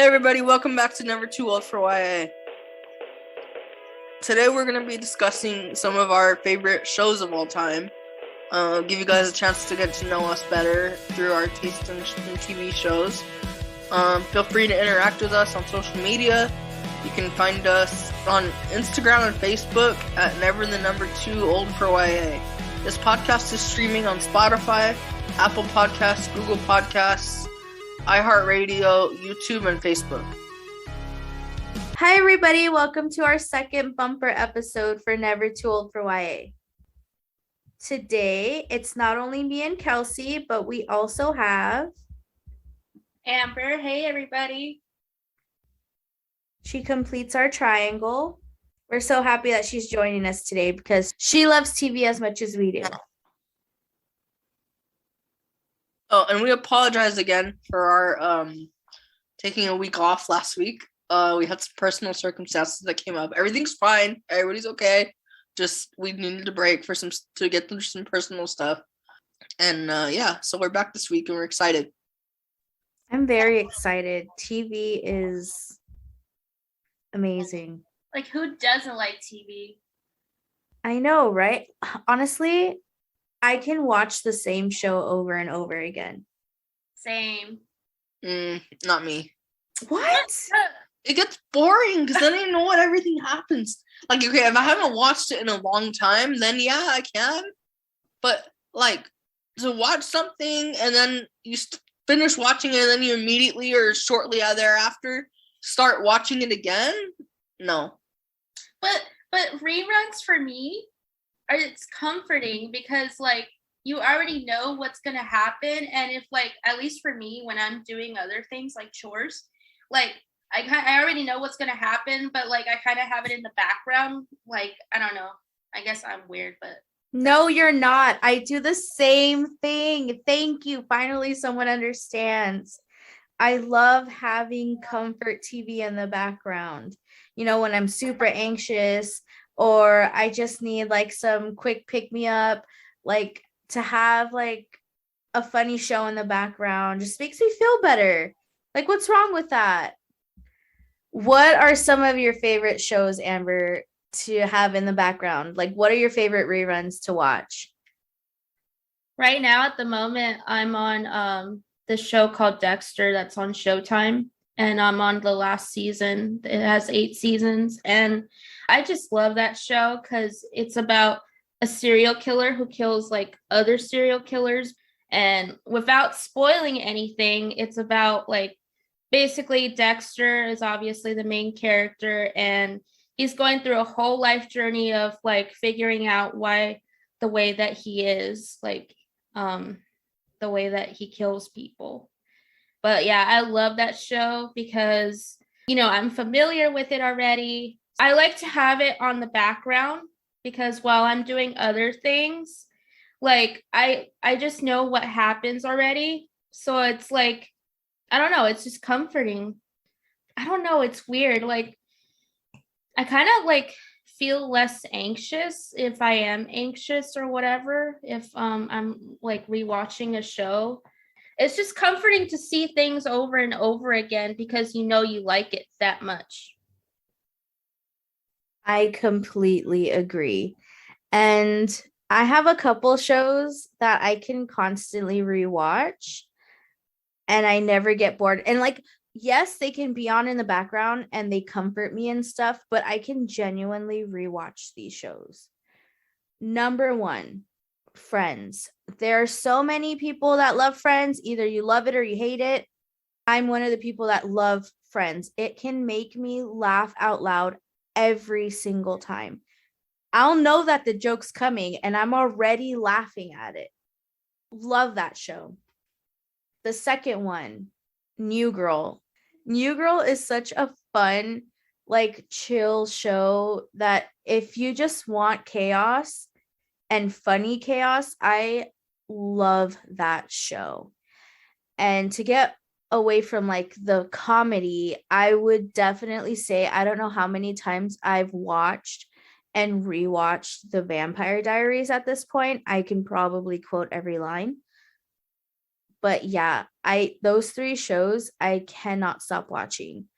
Hey everybody, welcome back to Never Too Old for YA. Today we're going to be discussing some of our favorite shows of all time. Give you guys a chance to get to know us better through our taste in TV shows. Feel free to interact with us on social media. You can find us on Instagram and Facebook at Never2Old4YA. This podcast is streaming on Spotify, Apple Podcasts, Google Podcasts, iHeartRadio, YouTube, and Facebook. Hi, everybody. Welcome to our second bumper episode for Never Too Old for YA. Today, it's not only me and Kelsey, but we also have Amber. Hey, everybody. She completes our triangle. We're so happy that she's joining us today because she loves TV as much as we do. Oh, and we apologize again for our taking a week off last week. We had some personal circumstances that came up. Everything's fine. Everybody's okay. Just we needed a break to get through some personal stuff. And so we're back this week and we're excited. I'm very excited. TV is amazing. Like, who doesn't like TV? I know, right? Honestly, I can watch the same show over and over again. Same. Not me. What? It gets boring because then I know what everything happens. Like, okay, if I haven't watched it in a long time, then yeah, I can. But like to watch something and then you finish watching it and then you immediately or shortly thereafter start watching it again? No. But reruns for me it's comforting because like you already know what's gonna happen, and if like at least for me when I'm doing other things like chores, like I already know what's gonna happen, but like I kind of have it in the background. Like I don't know. I guess I'm weird, but no, you're not. I do the same thing. Thank you. Finally, someone understands. I love having comfort TV in the background. You know, when I'm super anxious or I just need like some quick pick me up, like to have like a funny show in the background just makes me feel better. Like, what's wrong with that? What are some of your favorite shows, Amber, to have in the background? Like, what are your favorite reruns to watch? Right now at the moment I'm on the show called Dexter that's on Showtime, and I'm on the last season. It has 8 seasons, and I just love that show because it's about a serial killer who kills like other serial killers, and without spoiling anything, it's about like basically Dexter is obviously the main character, and he's going through a whole life journey of like figuring out why the way that he is, like the way that he kills people. But yeah, I love that show because, you know, I'm familiar with it already. I like to have it on the background because while I'm doing other things, like I just know what happens already. So it's like, I don't know, it's just comforting. I don't know, it's weird. Like I kind of like feel less anxious if I am anxious or whatever, if I'm like rewatching a show. It's just comforting to see things over and over again because you know you like it that much. I completely agree. And I have a couple shows that I can constantly rewatch and I never get bored. And like, yes, they can be on in the background and they comfort me and stuff, but I can genuinely rewatch these shows. Number 1, Friends. There are so many people that love Friends. Either you love it or you hate it. I'm one of the people that love Friends. It can make me laugh out loud every single time. I'll know that the joke's coming and I'm already laughing at it. Love that show. The second one, New Girl. New Girl is such a fun, like chill show that if you just want chaos and funny chaos, I love that show. And to get away from like the comedy, I would definitely say I don't know how many times I've watched and rewatched the Vampire Diaries at this point. I can probably quote every line. But yeah, those 3 shows I cannot stop watching.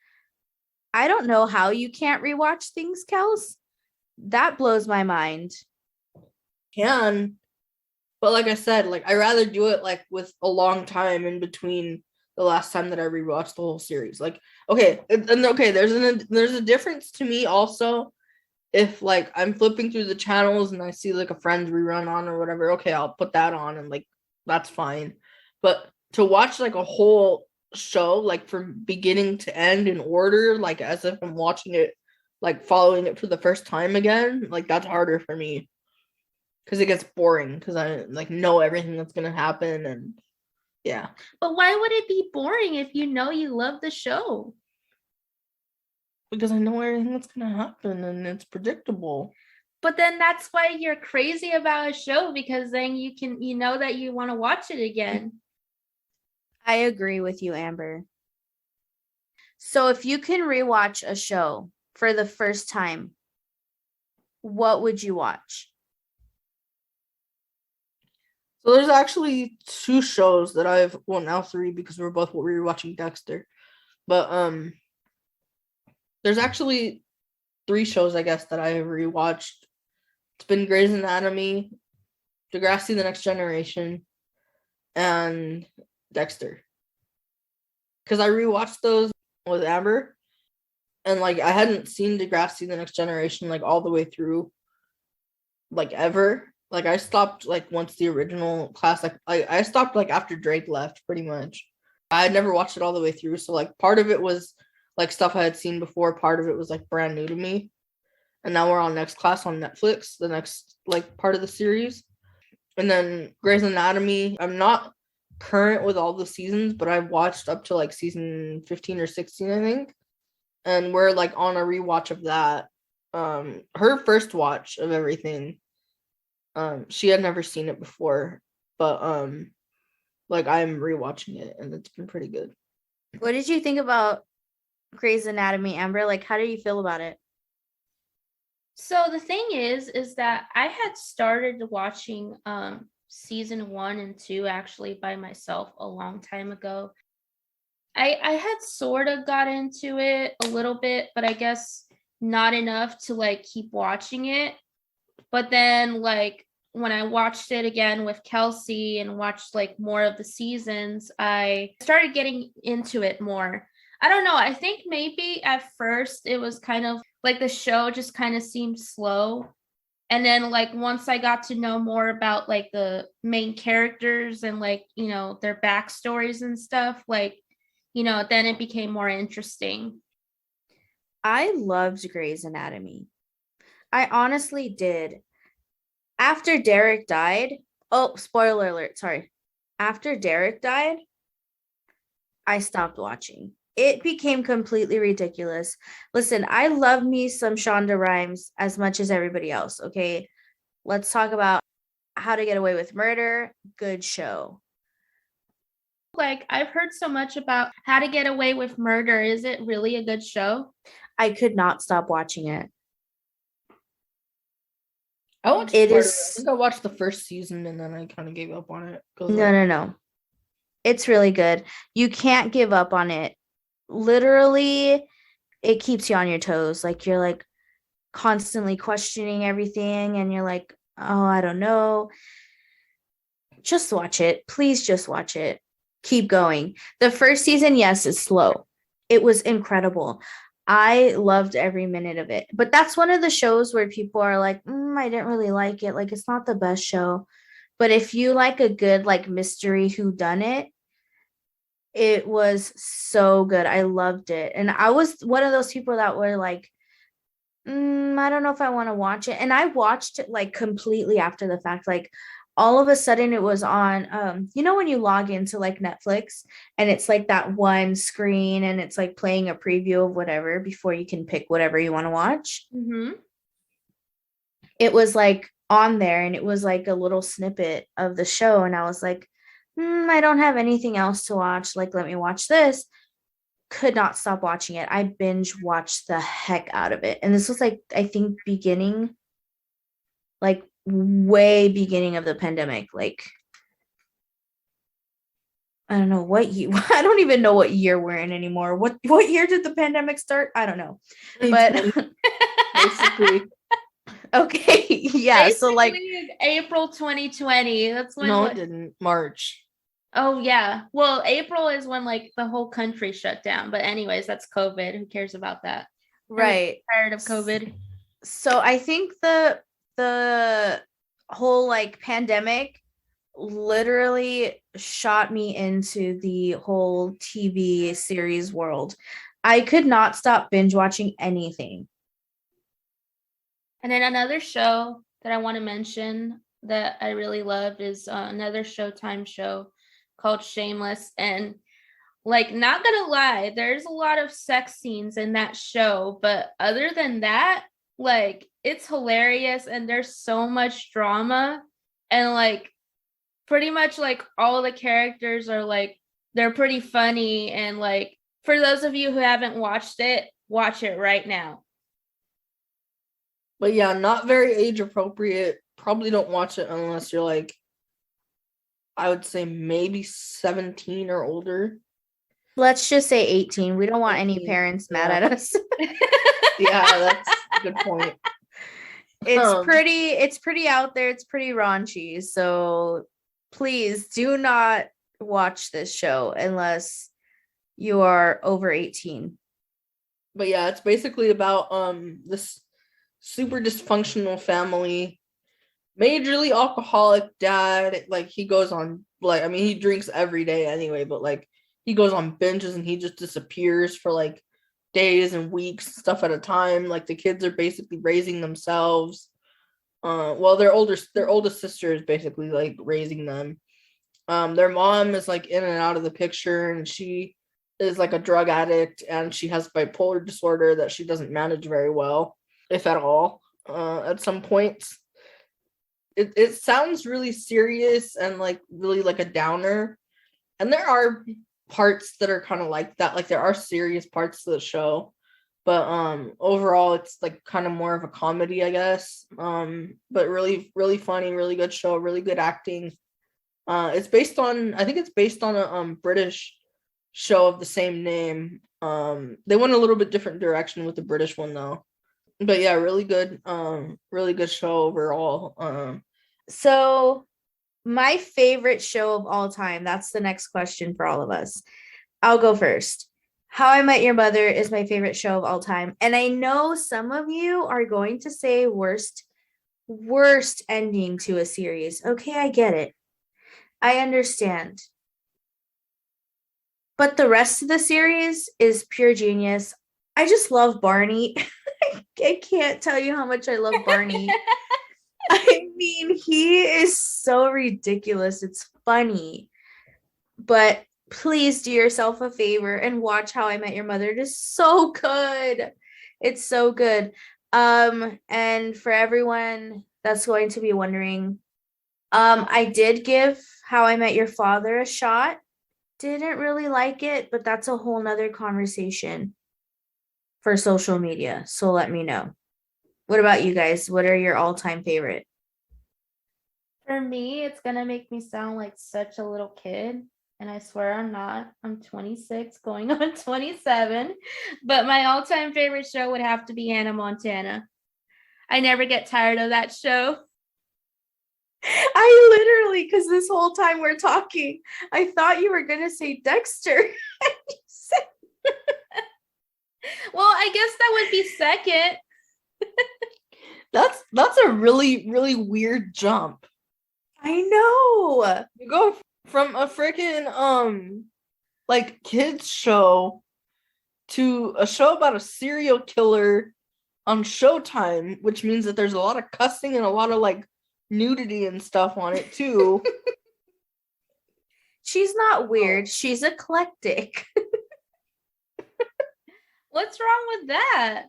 I don't know how you can't rewatch things, Kels. That blows my mind. Can, but like I said, like I rather do it like with a long time in between the last time that I rewatched the whole series. Like, okay, there's a difference to me also. If like I'm flipping through the channels and I see like a Friends rerun on or whatever, okay, I'll put that on and like that's fine. But to watch like a whole show like from beginning to end in order, like as if I'm watching it, like following it for the first time again, like that's harder for me because it gets boring because I like know everything that's gonna happen and yeah. But why would it be boring if you know you love the show? Because I know everything that's gonna happen and it's predictable. But then that's why you're crazy about a show, because then you know that you want to watch it again. I agree with you, Amber. So if you can rewatch a show for the first time, what would you watch? So there's actually 2 shows that well now 3 because we're both rewatching Dexter. But there's actually 3 shows I guess that I have rewatched. It's been Grey's Anatomy, Degrassi: The Next Generation, and Dexter. Because I rewatched those with Amber, and like I hadn't seen Degrassi: The Next Generation like all the way through, like ever. Like I stopped like once the original class, like I stopped like after Drake left, pretty much. I had never watched it all the way through, so like part of it was like stuff I had seen before, part of it was like brand new to me. And now we're on Next Class on Netflix, the next like part of the series. And then Grey's Anatomy, I'm not current with all the seasons, but I've watched up to like season 15 or 16, I think. And we're like on a rewatch of that. Her first watch of everything, she had never seen it before, but like I'm rewatching it and it's been pretty good. What did you think about Grey's Anatomy, Amber? Like, how do you feel about it? So the thing is that I had started watching season 1 and 2 actually by myself a long time ago. I had sort of got into it a little bit, but I guess not enough to like keep watching it. But then like when I watched it again with Kelsey and watched like more of the seasons, I started getting into it more. I don't know. I think maybe at first it was kind of like the show just kind of seemed slow. And then like once I got to know more about like the main characters and like, you know, their backstories and stuff, like, you know, then it became more interesting. I loved Grey's Anatomy. I honestly did. After Derek died, oh, spoiler alert, sorry. After Derek died, I stopped watching. It became completely ridiculous. Listen, I love me some Shonda Rhimes as much as everybody else, okay? Let's talk about How to Get Away with Murder. Good show. Like, I've heard so much about How to Get Away with Murder. Is it really a good show? I could not stop watching it. I think I watched the first season and then I kind of gave up on it. No. It's really good. You can't give up on it. Literally, it keeps you on your toes. Like you're like constantly questioning everything and you're like, oh, I don't know. Just watch it. Please just watch it. Keep going. The first season, yes, is slow. It was incredible. I loved every minute of it. But that's one of the shows where people are like, I didn't really like it. Like, it's not the best show. But if you like a good, like, mystery whodunit, it was so good. I loved it. And I was one of those people that were like, I don't know if I want to watch it. And I watched it, like, completely after the fact. Like, all of a sudden it was on you know when you log into like Netflix and it's like that one screen and it's like playing a preview of whatever before you can pick whatever you want to watch. It was like on there and it was like a little snippet of the show and I was like, I don't have anything else to watch, like let me watch this. Could not stop watching it. I binge watched the heck out of it. And this was like, I think beginning, like way beginning of the pandemic. Like I don't know what year. I don't even know what year we're in anymore. What year did the pandemic start? I don't know. But 2020, basically. okay, yeah. So like Basically, April 2020. That's when. No, it didn't. March. Oh yeah. Well, April is when like the whole country shut down. But anyways, that's COVID. Who cares about that? right. Tired of COVID. So I think the whole like pandemic literally shot me into the whole TV series world. I could not stop binge watching anything. And then another show that I want to mention that I really loved is another Showtime show called Shameless. And like, not gonna lie, there's a lot of sex scenes in that show, but other than that, like, it's hilarious and there's so much drama, and like pretty much like all the characters are like, they're pretty funny, and like for those of you who haven't watched it, watch it right now. But yeah, not very age appropriate. Probably don't watch it unless you're like, I would say maybe 17 or older. Let's just say 18. We don't want any 18, parents mad yeah. at us. Yeah, that's a good point. It's pretty out there. It's pretty raunchy. So please do not watch this show unless you are over 18. But yeah, it's basically about this super dysfunctional family, majorly alcoholic dad. Like he goes on, like, I mean, he drinks every day anyway, but like he goes on binges and he just disappears for like days and weeks, stuff at a time. Like the kids are basically raising themselves. Well, their oldest sister is basically like raising them. Their mom is like in and out of the picture, and she is like a drug addict, and she has bipolar disorder that she doesn't manage very well, if at all. At some points, it sounds really serious and like really like a downer, and there are parts that are kind of like that. Like there are serious parts to the show, but overall it's like kind of more of a comedy, I guess. But really, really funny, really good show, really good acting. It's based on, I think it's based on a British show of the same name. They went a little bit different direction with the British one though. But yeah, really good show overall. So my favorite show of all time, that's the next question for all of us. I'll go first. How I Met Your Mother is my favorite show of all time. And I know some of you are going to say worst ending to a series. Okay, I get it. I understand. But the rest of the series is pure genius. I just love Barney. I can't tell you how much I love Barney. I mean, he is so ridiculous. It's funny. But please do yourself a favor and watch How I Met Your Mother. It is so good. It's so good. And for everyone that's going to be wondering, I did give How I Met Your Father a shot. Didn't really like it, but that's a whole nother conversation for social media. So let me know. What about you guys? What are your all-time favorite? For me, it's gonna make me sound like such a little kid, and I swear I'm not. I'm 26, going on 27. But my all-time favorite show would have to be Hannah Montana. I never get tired of that show. I literally, because this whole time we're talking, I thought you were gonna say Dexter. Well, I guess that would be second. That's a really, really weird jump. I know. You go from a freaking like kids show to a show about a serial killer on Showtime, which means that there's a lot of cussing and a lot of like nudity and stuff on it too. She's not weird. She's eclectic. What's wrong with that?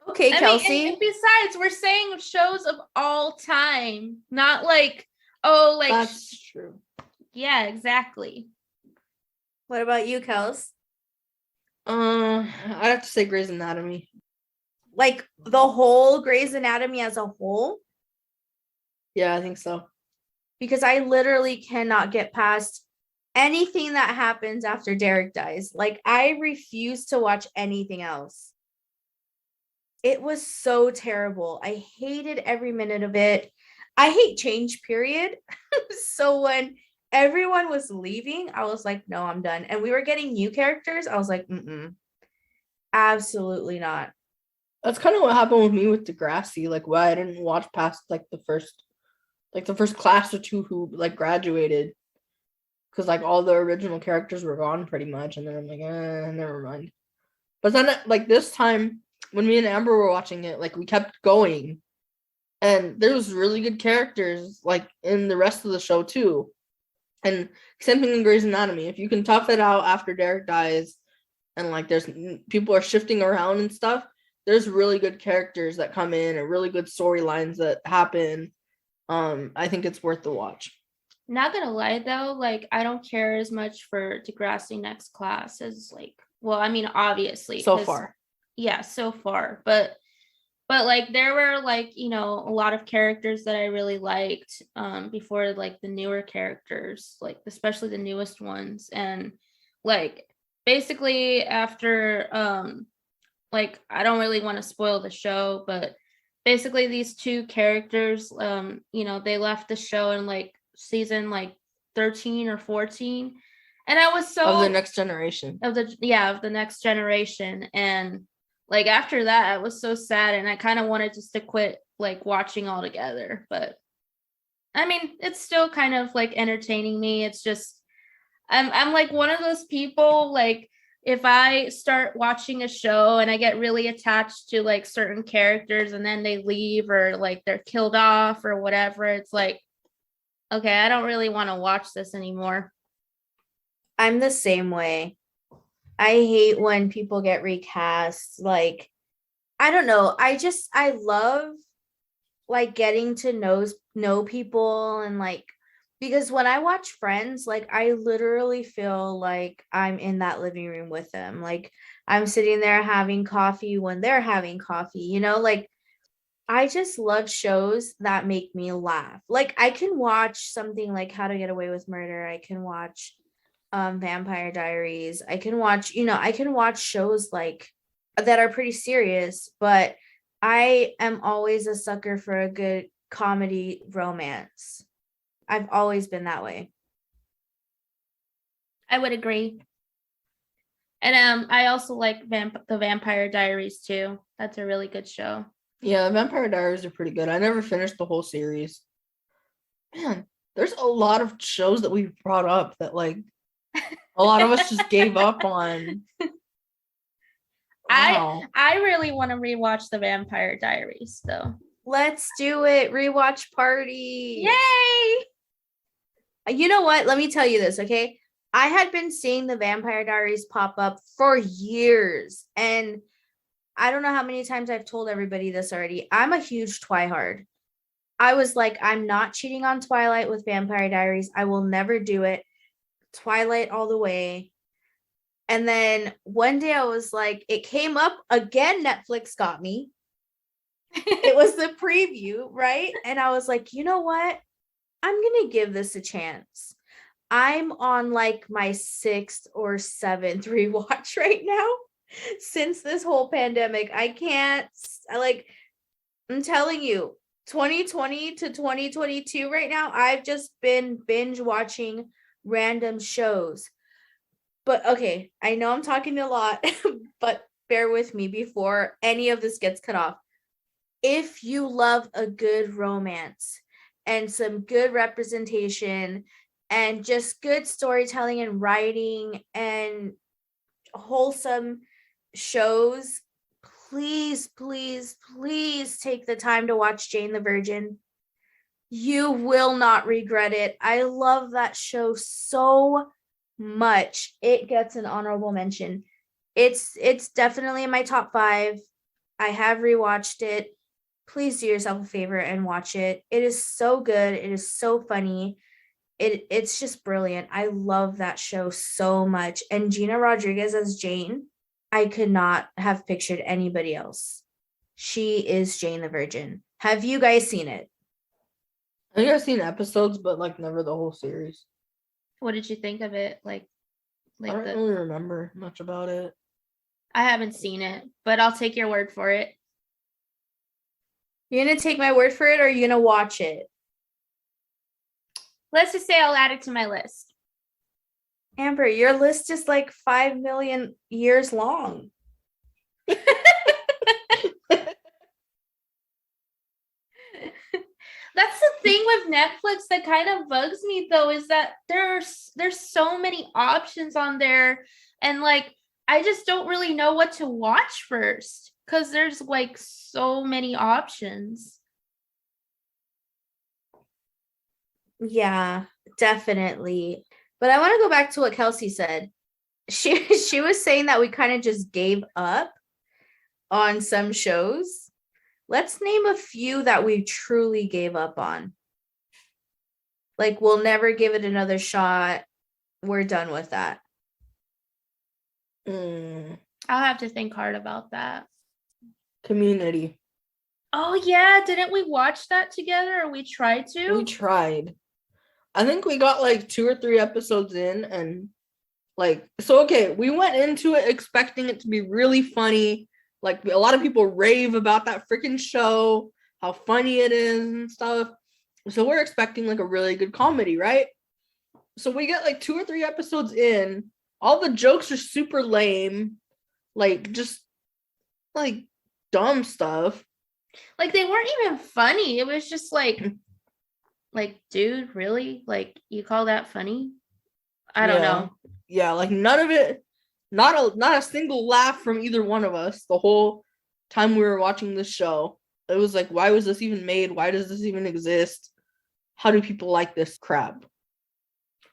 Okay, Kelsey. Mean, and besides, we're saying shows of all time, not like, oh, like. That's true. Yeah, exactly. What about you, Kels? I'd have to say Grey's Anatomy. Like the whole Grey's Anatomy as a whole? Yeah, I think so. because I literally cannot get past anything that happens after Derek dies. Like, I refuse to watch anything else. It was so terrible. I hated every minute of it. I hate change, period. So when everyone was leaving, I was like, no, I'm done. And we were getting new characters. I was like, absolutely not. That's kind of what happened with me with Degrassi. Like, why I didn't watch past the first class or two who like graduated, because like all the original characters were gone pretty much, and then I'm like, never mind. But then like this time when me and Amber were watching it, like we kept going, and there was really good characters like in the rest of the show too. And same thing in Grey's Anatomy. If you can tough it out after Derek dies, and like there's people are shifting around and stuff, there's really good characters that come in and really good storylines that happen. I think it's worth the watch. Not gonna lie though, like I don't care as much for Degrassi Next Class as like, well, I mean, obviously so far. Yeah, so far. But like there were like, you know, a lot of characters that I really liked before like the newer characters, like especially the newest ones. And like basically after like I don't really want to spoil the show, but basically these two characters, you know, they left the show in like season like 13 or 14. And I was so of the next generation. Of the next generation. And like after that, I was so sad, and I kind of wanted just to quit like watching altogether. But I mean, it's still kind of like entertaining me. It's just I'm like one of those people, like if I start watching a show and I get really attached to like certain characters and then they leave or like they're killed off or whatever, it's like, okay, I don't really want to watch this anymore. I'm the same way. I hate when people get recast. Like, I don't know. I love like getting to know people, and like, because when I watch Friends, like I literally feel like I'm in that living room with them. Like I'm sitting there having coffee when they're having coffee, you know, like I just love shows that make me laugh. Like I can watch something like How to Get Away with Murder. I can watch Vampire Diaries. I can watch shows like that are pretty serious, but I am always a sucker for a good comedy romance. I've always been that way. I would agree. And I also like the Vampire Diaries too. That's a really good show. Yeah, Vampire Diaries are pretty good. I never finished the whole series. Man, there's a lot of shows that we've brought up that like a lot of us just gave up on. Wow. I really want to rewatch the Vampire Diaries though. Let's do it. Rewatch party. Yay! You know what? Let me tell you this, okay? I had been seeing the Vampire Diaries pop up for years, and I don't know how many times I've told everybody this already. I'm a huge Twihard. I was like, I'm not cheating on Twilight with Vampire Diaries. I will never do it. Twilight all the way. And then one day I was like, it came up again. Netflix got me. It was the preview, right? And I was like, you know what? I'm going to give this a chance. I'm on like my 6th or 7th rewatch right now since this whole pandemic. I'm telling you, 2020 to 2022 right now, I've just been binge watching random shows. But okay, I know I'm talking a lot, but bear with me before any of this gets cut off. If you love a good romance and some good representation and just good storytelling and writing and wholesome shows, please, please, please take the time to watch Jane the Virgin. You will not regret it. I love that show so much. It gets an honorable mention. It's definitely in my top 5. I have rewatched it. Please do yourself a favor and watch it. It is so good. It is so funny. It's just brilliant. I love that show so much. And Gina Rodriguez as Jane, I could not have pictured anybody else. She is Jane the Virgin. Have you guys seen it? I think I've seen episodes, but like never the whole series. What did you think of it? I don't really remember much about it. I haven't seen it, but I'll take your word for it. You're gonna take my word for it, or are you gonna watch it? Let's just say I'll add it to my list. Amber, your list is like 5 million years long. That's the thing with Netflix that kind of bugs me, though, is that there's so many options on there, and like I just don't really know what to watch first because there's like so many options. Yeah, definitely. But I want to go back to what Kelsey said. She was saying that we kind of just gave up on some shows. Let's name a few that we truly gave up on. Like, we'll never give it another shot. We're done with that. I'll have to think hard about that. Community. Oh, yeah. Didn't we watch that together, or we tried to? We tried. I think we got like 2 or 3 episodes in, and like, so okay, we went into it expecting it to be really funny. Like, a lot of people rave about that freaking show, how funny it is and stuff. So we're expecting like a really good comedy, right? So we get like 2 or 3 episodes in. All the jokes are super lame. Like, just like dumb stuff. Like, they weren't even funny. It was just like, dude, really? Like, you call that funny? I don't know. Yeah, like none of it. Not a single laugh from either one of us the whole time we were watching this show. It was like, why was this even made? Why does this even exist? How do people like this crap?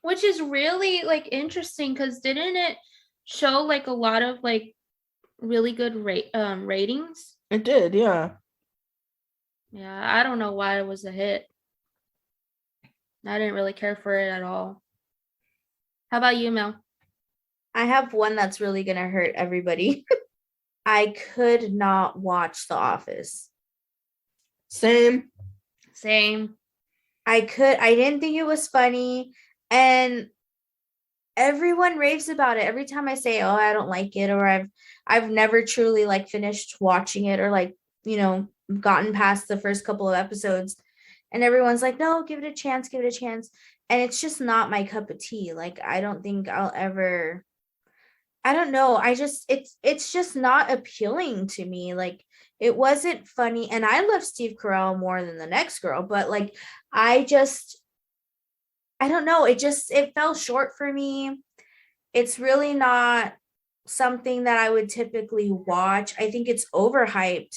Which is really like interesting, because didn't it show like a lot of like really good ratings? It did, yeah. Yeah, I don't know why it was a hit. I didn't really care for it at all. How about you, Mel? I have one that's really going to hurt everybody. I could not watch The Office. Same. I didn't think it was funny. And everyone raves about it. Every time I say, oh, I don't like it, or I've never truly like finished watching it, or like, you know, gotten past the first couple of episodes. And everyone's like, no, give it a chance. And it's just not my cup of tea. Like, I don't think I'll ever... I don't know. It's just not appealing to me. Like, it wasn't funny. And I love Steve Carell more than the next girl, but like, I don't know. It fell short for me. It's really not something that I would typically watch. I think it's overhyped,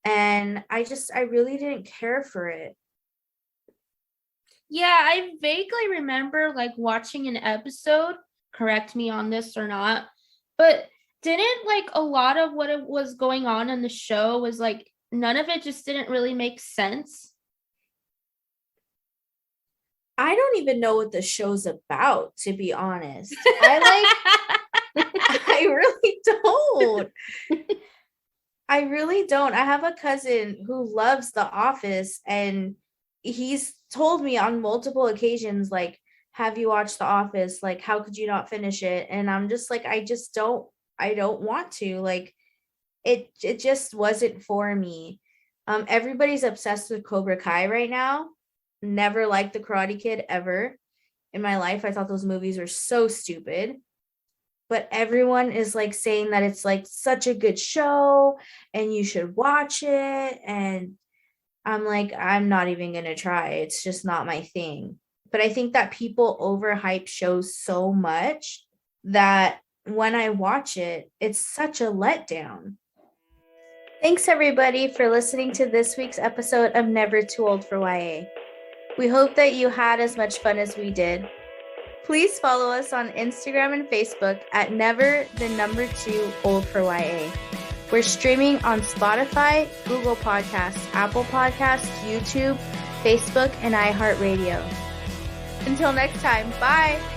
and I really didn't care for it. Yeah, I vaguely remember like watching an episode. Correct me on this or not. But didn't like a lot of what it was going on in the show was like none of it just didn't really make sense? I don't even know what the show's about, to be honest. I really don't. I really don't. I have a cousin who loves The Office, and he's told me on multiple occasions, like, have you watched The Office? Like, how could you not finish it? And I'm just like, I don't want to. Like, it just wasn't for me. Everybody's obsessed with Cobra Kai right now. Never liked the Karate Kid ever in my life. I thought those movies were so stupid. But everyone is like saying that it's like such a good show and you should watch it. And I'm like, I'm not even going to try. It's just not my thing. But I think that people overhype shows so much that when I watch it, it's such a letdown. Thanks, everybody, for listening to this week's episode of Never Too Old for YA. We hope that you had as much fun as we did. Please follow us on Instagram and Facebook at never2old4YA. We're streaming on Spotify, Google Podcasts, Apple Podcasts, YouTube, Facebook, and iHeartRadio. Until next time, bye!